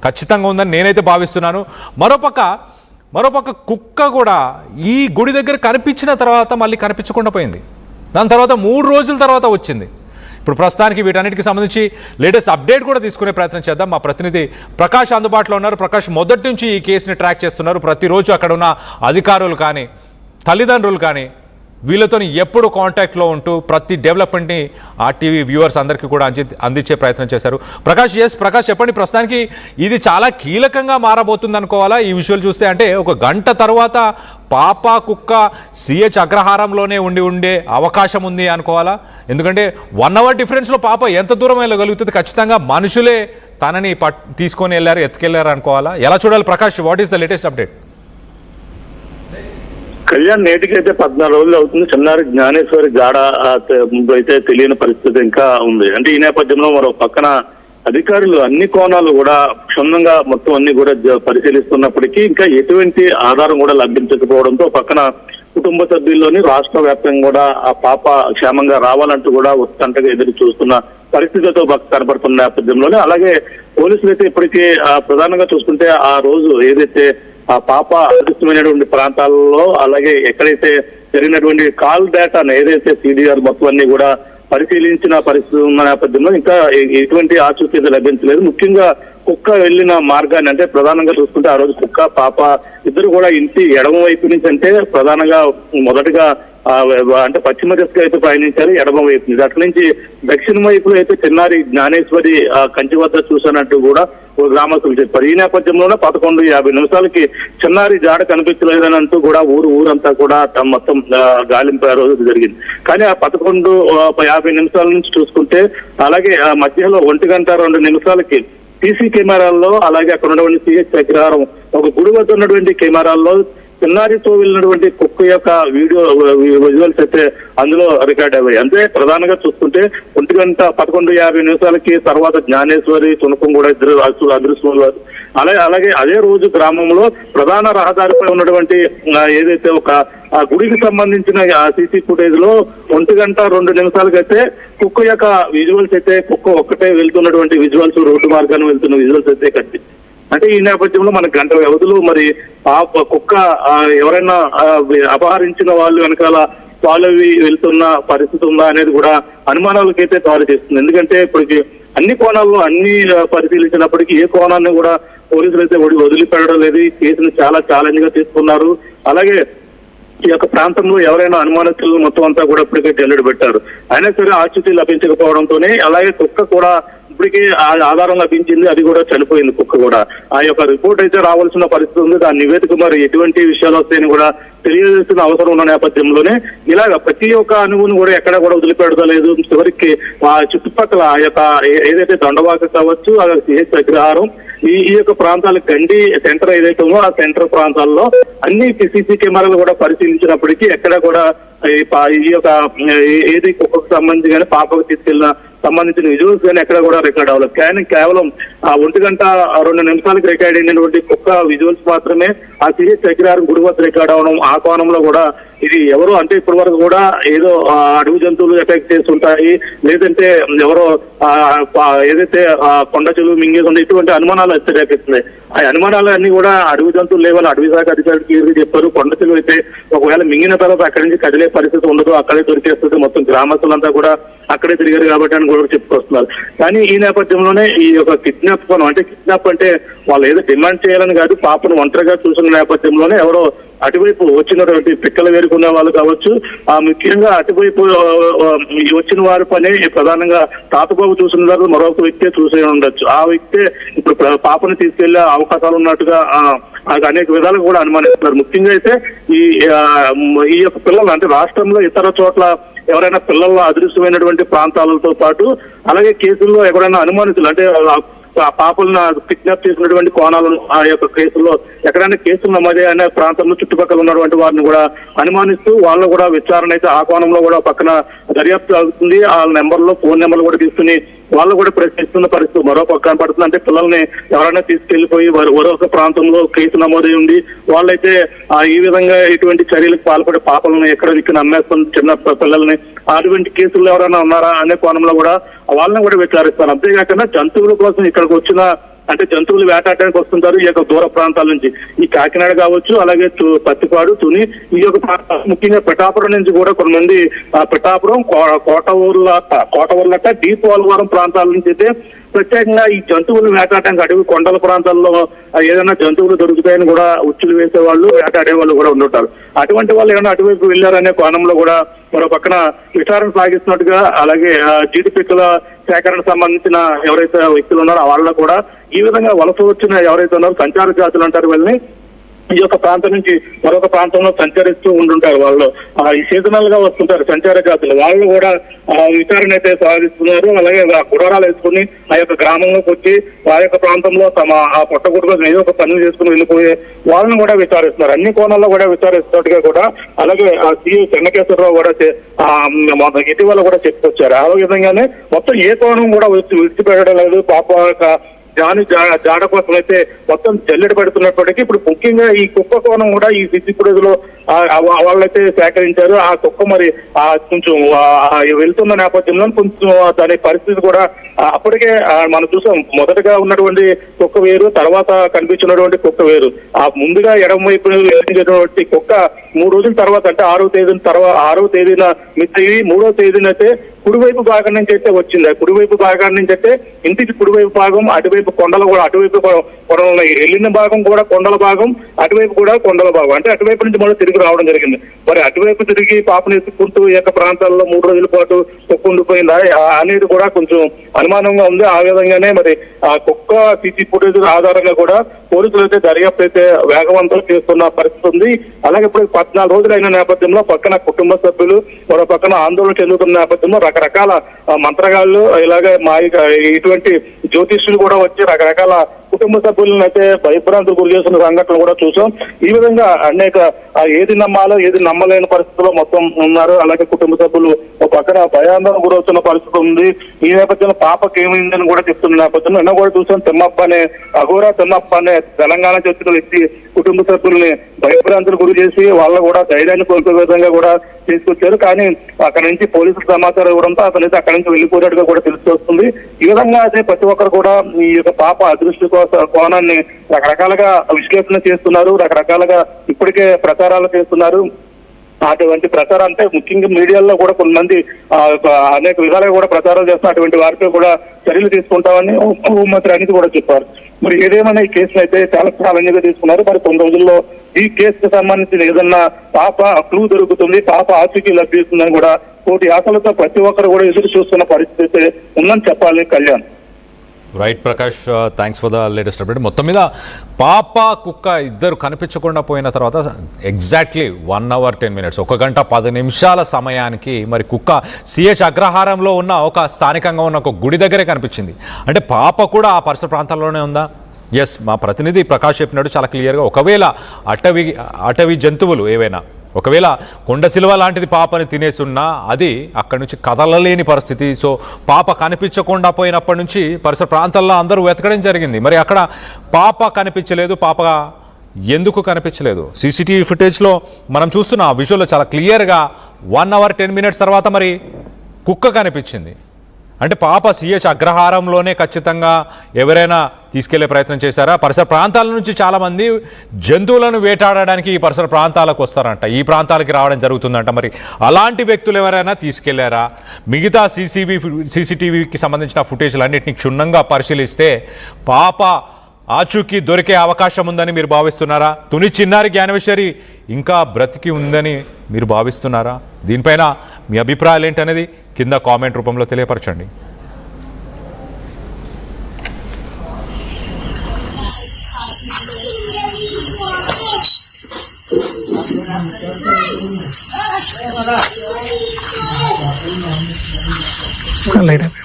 ఖచ్చితంగా ఉందని నేనైతే భావిస్తున్నాను. మరోపక్క కుక్క కూడా ఈ గుడి దగ్గర కనిపించిన తర్వాత మళ్ళీ కనిపించకుండా పోయింది. దాని తర్వాత 3 రోజుల తర్వాత వచ్చింది. ఇప్పుడు ప్రస్తుతానికి వీటన్నిటికి సంబంధించి లేటెస్ట్ అప్డేట్ కూడా తీసుకునే ప్రయత్నం చేద్దాం. మా ప్రతినిధి ప్రకాష్ అందుబాటులో ఉన్నారు. ప్రకాష్, మొదటి నుంచి ఈ కేసుని ట్రాక్ చేస్తున్నారు. ప్రతిరోజు అక్కడ ఉన్న అధికారులు కానీ తల్లిదండ్రులు కానీ వీళ్ళతో ఎప్పుడు కాంటాక్ట్లో ఉంటూ ప్రతి డెవలప్మెంట్ని ఆర్టీవీ వ్యూవర్స్ అందరికీ కూడా అందించే ప్రయత్నం చేశారు. ప్రకాష్ చెప్పండి, ప్రస్తుతానికి ఇది చాలా కీలకంగా మారబోతుంది అనుకోవాలా ఈ విజువల్ చూస్తే? అంటే ఒక గంట తర్వాత పాప కుక్క సిహెచ్ అగ్రహారంలోనే ఉండే అవకాశం ఉంది అనుకోవాలా? ఎందుకంటే 1 అవర్ డిఫరెన్స్లో పాప ఎంత దూరం వెళ్ళగలుగుతుంది? ఖచ్చితంగా మనుషులే తనని తీసుకొని ఎత్తుకెళ్లారు అనుకోవాలా? ఎలా చూడాలి Prakash? What is the latest update? Kalyan, నేటికైతే 14 రోజులు అవుతుంది. చిన్నారి జ్ఞానేశ్వరి జాడ అయితే తెలియని పరిస్థితి ఇంకా ఉంది. అంటే ఈ నేపథ్యంలో మరో పక్కన అధికారులు అన్ని కోణాలు కూడా క్షుణ్ణంగా మొత్తం అన్ని కూడా పరిశీలిస్తున్నప్పటికీ ఇంకా ఎటువంటి ఆధారం కూడా లభించకపోవడంతో పక్కన కుటుంబ సభ్యుల్లోని రాష్ట్ర వ్యాప్తంగా కూడా ఆ పాప క్షేమంగా రావాలంటూ కూడా ఉత్కంఠగా ఎదురు చూస్తున్న పరిస్థితితో కనబడుతున్న నేపథ్యంలోనే అలాగే పోలీసులు అయితే ఇప్పటికీ ప్రధానంగా చూసుకుంటే ఆ రోజు ఏదైతే ఆ పాప అదృష్టమైనటువంటి ప్రాంతాలలో అలాగే ఎక్కడైతే జరిగినటువంటి కాల్ డేటాను ఏదైతే సిడిఆర్ మొత్తం అన్ని కూడా పరిశీలించిన పరిస్థితి ఉన్న నేపథ్యంలో ఇంకా ఎటువంటి ఆచూకీ లభించలేదు. ముఖ్యంగా కుక్క వెళ్లిన మార్గాన్ని అంటే ప్రధానంగా చూసుకుంటే ఆ రోజు కుక్క పాప ఇద్దరు కూడా ఇంటి ఎడమ వైపు నుంచి అంటే ప్రధానంగా మొదటగా అంటే పశ్చిమ దిశగా అయితే ప్రయాణించారు ఎడమ వైపు నుంచి. అట్ల నుంచి దక్షిణ వైపులో అయితే చిన్నారి జ్ఞానేశ్వరి కంచి వద్ద చూసినట్టు కూడా గ్రామస్తులు చెప్పారు. ఈ నేపథ్యంలోనే 11:50 చిన్నారి జాడ కనిపించలేదని అంటూ కూడా ఊరంతా కూడా మొత్తం గాలింపు ఆ రోజు జరిగింది. కానీ ఆ 11:50 నుంచి చూసుకుంటే అలాగే మధ్యలో 1:02 సీసీ కెమెరాల్లో అలాగే అక్కడ ఉన్నటువంటి సిహెచ్ అగ్రహారం ఒక గుడి వద్ద ఉన్నటువంటి కెమెరాల్లో చిన్నారితో వెళ్ళినటువంటి కుక్క యొక్క వీడియో విజువల్స్ అయితే అందులో రికార్డ్ అయ్యాయి. అంటే ప్రధానంగా చూసుకుంటే 1:11:50 తర్వాత జ్ఞానేశ్వరి తుణకం కూడా ఇద్దరు అదృశ్యం. అలాగే అదే రోజు గ్రామంలో ప్రధాన రహదారిపై ఉన్నటువంటి ఏదైతే ఒక ఆ గుడికి సంబంధించిన సీసీ ఫుటేజ్ లో 1:02 అయితే కుక్క యొక్క విజువల్స్ అయితే కుక్క ఒక్కటే వెళ్తున్నటువంటి విజువల్స్, రోడ్డు మార్గాన్ని వెళ్తున్న విజువల్స్ అయితే కనిపించింది. అంటే ఈ నేపథ్యంలో మన గంట వ్యవధిలో మరి ఆ కుక్క ఎవరైనా అపహరించిన వాళ్ళు వెనకాల ఫాలో వెళ్తున్న పరిస్థితి ఉందా అనేది కూడా అనుమానాలకైతే దారి చేస్తుంది. ఎందుకంటే ఇప్పటికి అన్ని కోణాల్లో అన్ని పరిశీలించినప్పటికీ ఏ కోణాన్ని కూడా పోలీసులు అయితే వదిలిపెట్టడం లేదు. ఈ కేసును చాలా ఛాలెంజ్ గా తీసుకున్నారు. అలాగే ఈ యొక్క ప్రాంతంలో ఎవరైనా అనుమానితులు మొత్తం అంతా కూడా ఇప్పటికే జల్లెడ పెట్టారు. అయినా సరే ఆచూకీ లభించకపోవడంతోనే అలాగే కుక్క కూడా ఇప్పటికే ఆధారం లభించింది, అది కూడా చనిపోయింది కుక్క కూడా. ఆ యొక్క రిపోర్ట్ అయితే రావాల్సిన పరిస్థితి ఉంది. దాని నివేదిక మరి ఎటువంటి విషయాలు వస్తాయని కూడా తెలియజేస్తున్న అవసరం ఉన్న నేపథ్యంలోనే ఇలాగ ప్రతి ఒక్క అణువును కూడా ఎక్కడ కూడా వదిలిపెడతలేదు. చివరికి ఆ చుట్టుపక్కల ఆ యొక్క ఏదైతే దండవాక కావచ్చు అలాగే సిహెచ్ అగ్రహారం ఈ యొక్క ప్రాంతాల గండి సెంటర్ ఏదైతే ఉందో ఆ సెంటర్ ప్రాంతాల్లో అన్ని సీసీ కెమెరాలు కూడా పరిశీలించినప్పటికీ ఎక్కడ కూడా ఈ యొక్క ఏది కుక్కకు సంబంధించి కానీ పాపకు తీసుకెళ్లిన సంబంధించిన విజువల్స్ కానీ ఎక్కడ కూడా రికార్డ్ అవ్వలేదు. కానీ కేవలం ఆ 1:02 రికార్డ్ అయినటువంటి కుక్క విజువల్స్ మాత్రమే ఆ సిహెచ్ అగ్రహారం గుడి వద్ద రికార్డ్ అవడం ఆ కోణంలో కూడా ఇది ఎవరో అంటే ఇప్పటి వరకు కూడా ఏదో అడవి జంతువులు ఎఫెక్ట్ చేస్తుంటాయి, లేదంటే ఎవరో ఏదైతే కొండ చెలువు మింగేసి ఇటువంటి అనుమానాలు అయితే రేపిస్తున్నాయి. ఆ అనుమానాలు అన్ని కూడా అడవి జంతువులు లేవని అడవి శాఖ అధికారులు చెప్పారు. కొండ చెలువు అయితే ఒకవేళ మింగిన తర్వాత అక్కడి నుంచి కదిలే పరిస్థితి ఉండదు, అక్కడే దొరికేస్తుంది, మొత్తం గ్రామస్తులంతా కూడా అక్కడే తిరిగారు కాబట్టి అని కూడా చెప్పుకొస్తున్నారు. కానీ ఈ నేపథ్యంలోనే ఈ యొక్క కిడ్నాప్ కోణం అంటే కిడ్నాప్ అంటే వాళ్ళు ఏదో డిమాండ్ చేయాలని కాదు, పాపను ఒంటరిగా చూసిన నేపథ్యంలోనే ఎవరో అటువైపు వచ్చినటువంటి పిక్కలు వేరుకునే వాళ్ళు కావచ్చు, ముఖ్యంగా అటువైపు వచ్చిన వారి పని ప్రధానంగా తాతబాబు చూసిన తర్వాత మరొక వ్యక్తే చూసే ఉండొచ్చు. ఆ వ్యక్తే ఇప్పుడు పాపను తీసుకెళ్లే అవకాశాలు ఉన్నట్టుగా అనేక విధాలుగా కూడా అనుమానిస్తున్నారు. ముఖ్యంగా అయితే ఈ యొక్క పిల్లలు అంటే రాష్ట్రంలో ఇతర చోట్ల ఎవరైనా పిల్లల్లో అదృశ్యమైనటువంటి ప్రాంతాలతో పాటు అలాగే కేసుల్లో ఎవరైనా అనుమానితులు అంటే ఆ పాపలను కిడ్నాప్ చేసినటువంటి కోణాలను ఆ యొక్క కేసుల్లో ఎక్కడైనా కేసులు నమోదే అనే ప్రాంతంలో చుట్టుపక్కల ఉన్నటువంటి వారిని కూడా అనుమానిస్తూ వాళ్ళు కూడా విచారణ అయితే ఆ కోణంలో కూడా పక్కన దర్యాప్తు అవుతుంది. ఆ నెంబర్లో ఫోన్ నెంబర్లు కూడా తీసుకుని వాళ్ళు కూడా ప్రశ్నిస్తున్న పరిస్థితి మరో పక్కన పడుతుంది. అంటే పిల్లల్ని ఎవరైనా తీసుకెళ్లిపోయి మరొక ప్రాంతంలో కేసు నమోదై ఉంది, వాళ్ళైతే ఈ విధంగా ఇటువంటి చర్యలకు పాల్పడే పాపలను ఎక్కడ దిక్కున అమ్మేస్తున్న చిన్న పిల్లల్ని అటువంటి కేసులు ఎవరైనా ఉన్నారా అనే కోణంలో కూడా వాళ్ళని కూడా విచారిస్తారు. అంతేకాకుండా జంతువుల కోసం ఇక్కడికి వచ్చిన అంటే జంతువులు వేటాడడానికి వస్తుంటారు ఈ యొక్క దూర ప్రాంతాల నుంచి. ఈ కాకినాడ కావచ్చు, అలాగే పత్తిపాడు, తుని, ఈ యొక్క ప్రాంతాలు ముఖ్యంగా పిఠాపురం నుంచి కూడా కొంతమంది పిఠాపురం, కోటవర్లట, డి పోలవరం ప్రాంతాల నుంచి అయితే ప్రత్యేకంగా ఈ జంతువులు వేటాడడానికి అడవి కొండల ప్రాంతాల్లో ఏదైనా జంతువులు దొరుకుతాయని కూడా ఉచ్చులు వేసేవాళ్ళు, వేటాడే వాళ్ళు కూడా ఉండుంటారు. అటువంటి వాళ్ళు ఏమైనా అటువైపు వెళ్లారనే కోణంలో కూడా మరో పక్కన విచారణ సాగిస్తున్నట్టుగా, అలాగే జీడిపిక్కల సేకరణ సంబంధించిన ఎవరైతే వ్యక్తులు ఉన్నారో వాళ్ళలో కూడా ఈ విధంగా వలస వచ్చిన ఎవరైతే ఉన్నారో సంచార జాతులు అంటారు, వీళ్ళని ఈ యొక్క ప్రాంతం నుంచి మరొక ప్రాంతంలో సంచరిస్తూ ఉంటుంటారు. వాళ్ళు ఈ సీజనల్ గా వస్తుంటారు సంచార జాతులు, వాళ్ళు కూడా విచారణ అయితే సాగిస్తున్నారు. అలాగే గుడారాలు వేసుకుని ఆ యొక్క గ్రామంలోకి వచ్చి ఆ యొక్క ప్రాంతంలో తమ ఆ పొట్టగుడుగా ఏదో ఒక పనులు చేసుకుని వెళ్ళిపోయే వాళ్ళని కూడా విచారిస్తున్నారు. అన్ని కోణాల్లో కూడా విచారిస్తున్నట్టుగా కూడా, అలాగే సీఈ చెన్నకేశ్వరరావు కూడా ఇటీవల కూడా చెప్పుకొచ్చారు. ఆ విధంగానే మొత్తం ఏ కోణం కూడా విడిచిపెట్టడం లేదు. పాప జాడ కోసం అయితే మొత్తం జల్లెడ పెడుతున్నప్పటికీ ఇప్పుడు ముఖ్యంగా ఈ కుక్క కోణం కూడా ఈ సిద్దిపుడిలో వాళ్ళైతే సేకరించారు. ఆ కుక్క మరి కొంచెం వెళ్తున్న నేపథ్యంలో కొంచెం దాని పరిస్థితి కూడా అప్పటికే మనం చూసాం. మొదటగా ఉన్నటువంటి కుక్క వేరు, తర్వాత కనిపించినటువంటి కుక్క వేరు. ఆ ముందుగా ఎడమ వైపు వెళ్తున్నటువంటి కుక్క 3 రోజుల తర్వాత అంటే 6వ తేదీన మిస్ అయ్యి 3వ తేదీన అయితే కుడివైపు భాగం నుంచి అయితే వచ్చింది. కుడివైపు భాగం నుంచి అయితే ఇంటికి కుడివైపు భాగం, అటువైపు కొండలు కూడా, అటువైపు కొండలు ఉన్నాయి. వెళ్ళిన భాగం కూడా కొండల భాగం, అటువైపు కూడా కొండల భాగం. అంటే అటువైపు నుంచి మళ్ళీ తిరిగి రావడం జరిగింది. మరి అటువైపు తిరిగి పాపను ఎత్తుకుంటూ ఈ యొక్క ప్రాంతాల్లో 3 రోజుల పాటు కుక్క ఉండిపోయిందా అనేది కూడా కొంచెం అనుమానంగా ఉంది. ఆ విధంగానే మరి ఆ కుక్క సీసీ ఫుటేజ్ ఆధారంగా కూడా పోలీసులు అయితే దర్యాప్తు అయితే వేగవంతం చేస్తున్న పరిస్థితి ఉంది. అలాగే ఇప్పుడు 14 రోజులు అయిన నేపథ్యంలో పక్కన కుటుంబ సభ్యులు, మరో పక్కన ఆందోళన చెందుతున్న నేపథ్యంలో రకరకాల మంత్రగాళ్ళు, ఇలాగే ఇటువంటి జ్యోతిష్యులు కూడా వచ్చి రకరకాల కుటుంబ సభ్యులను అయితే భయభ్రాంతులు గురి చేస్తున్న సంఘటనలు కూడా చూసాం. ఈ విధంగా అనేక ఏది నమ్మాలో ఏది నమ్మలేని పరిస్థితిలో మొత్తం ఉన్నారు. అలాగే కుటుంబ సభ్యులు ఒక పక్కన భయాందోళన గురవుతున్న పరిస్థితి ఉంది. ఈ నేపథ్యంలో పాపకి ఏమైందని కూడా చెప్తున్న నేపథ్యంలో నిన్న కూడా చూసాం. అఘోరా తిమ్మప్ప అనే తెలంగాణ వచ్చిన వ్యక్తి కుటుంబ సభ్యుల్ని భయభ్రాంతులు గురి చేసి వాళ్ళ కూడా ధైర్యాన్ని కోల్పోయే విధంగా కూడా తీసుకొచ్చారు. కానీ అక్కడి నుంచి పోలీసులు సమాచారం ఇవ్వడంతో అతనైతే అక్కడి నుంచి వెళ్ళిపోయినట్టుగా కూడా తెలిసి వస్తుంది. ఈ విధంగా అయితే ప్రతి ఒక్కరు కూడా ఈ యొక్క పాప అదృష్టి కోణాన్ని రకరకాలుగా విశ్లేషణ చేస్తున్నారు, రకరకాలుగా ఇప్పటికే ప్రచారాలు చేస్తున్నారు. అటువంటి ప్రచారం అంటే ముఖ్యంగా మీడియాలో కూడా కొంతమంది అనేక విధాలుగా కూడా ప్రచారం చేస్తున్న అటువంటి వారిపై కూడా చర్యలు తీసుకుంటామని హోంమంత్రి అనేది కూడా చెప్పారు. మరి ఏదేమైనా ఈ కేసును అయితే చాలా ప్రాధాన్యంగా తీసుకున్నారు. మరి కొన్ని రోజుల్లో ఈ కేసుకు సంబంధించిన ఏదన్నా పాప క్లూ దొరుకుతుంది, పాప ఆచూకీ లభిస్తుందని కూడా కోటి ఆశలతో ప్రతి ఒక్కరు కూడా ఎదురు చూస్తున్న పరిస్థితి ఉందని చెప్పాలి. Kalyan. Right Prakash, thanks for the latest update. మొత్తం మీద పాప కుక్క ఇద్దరు కనిపించకుండా పోయిన తర్వాత ఎగ్జాక్ట్లీ 1 hour 10 minutes 1 గంట 10 నిమిషాల సమయానికి మరి కుక్క సిహెచ్ అగ్రహారంలో ఉన్న ఒక స్థానికంగా ఉన్న ఒక గుడి దగ్గరే కనిపించింది. అంటే పాప కూడా ఆ పరిసర ప్రాంతాల్లోనే ఉందా? ఎస్, మా ప్రతినిధి ప్రకాష్ చెప్పినట్టు చాలా క్లియర్గా ఒకవేళ అటవీ జంతువులు ఏవైనా ఒకవేళ కొండ సిలువ లాంటిది పాపని తినేసున్నా అది అక్కడి నుంచి కదలలేని పరిస్థితి. సో పాప కనిపించకుండా పోయినప్పటి నుంచి పరిసర ప్రాంతాల్లో అందరూ వెతకడం జరిగింది. మరి అక్కడ పాప కనిపించలేదు. పాప ఎందుకు కనిపించలేదు? సీసీటీవీ ఫుటేజ్లో మనం చూస్తున్న ఆ విజువల్లో చాలా క్లియర్గా 1 hour 10 minutes తర్వాత మరి కుక్క కనిపించింది. అంటే పాప సిహెచ్ అగ్రహారంలోనే ఖచ్చితంగా ఎవరైనా తీసుకెళ్లే ప్రయత్నం చేశారా? పరిసర ప్రాంతాల నుంచి చాలామంది జంతువులను వేటాడడానికి ఈ పరిసర ప్రాంతాలకు వస్తారంట, ఈ రావడం జరుగుతుందంట. మరి అలాంటి వ్యక్తులు ఎవరైనా తీసుకెళ్లారా? మిగతా సీసీటీవీకి సంబంధించిన ఫుటేజ్లన్నింటినీ క్షుణ్ణంగా పరిశీలిస్తే పాప ఆచూకీ దొరికే అవకాశం ఉందని మీరు భావిస్తున్నారా? తుని చిన్నారి జ్ఞానేశ్వరి ఇంకా బ్రతికి ఉందని మీరు భావిస్తున్నారా? దీనిపైన మీ అభిప్రాయాలు ఏంటనేది కింద కామెంట్ రూపంలో తెలియపరచండి. later.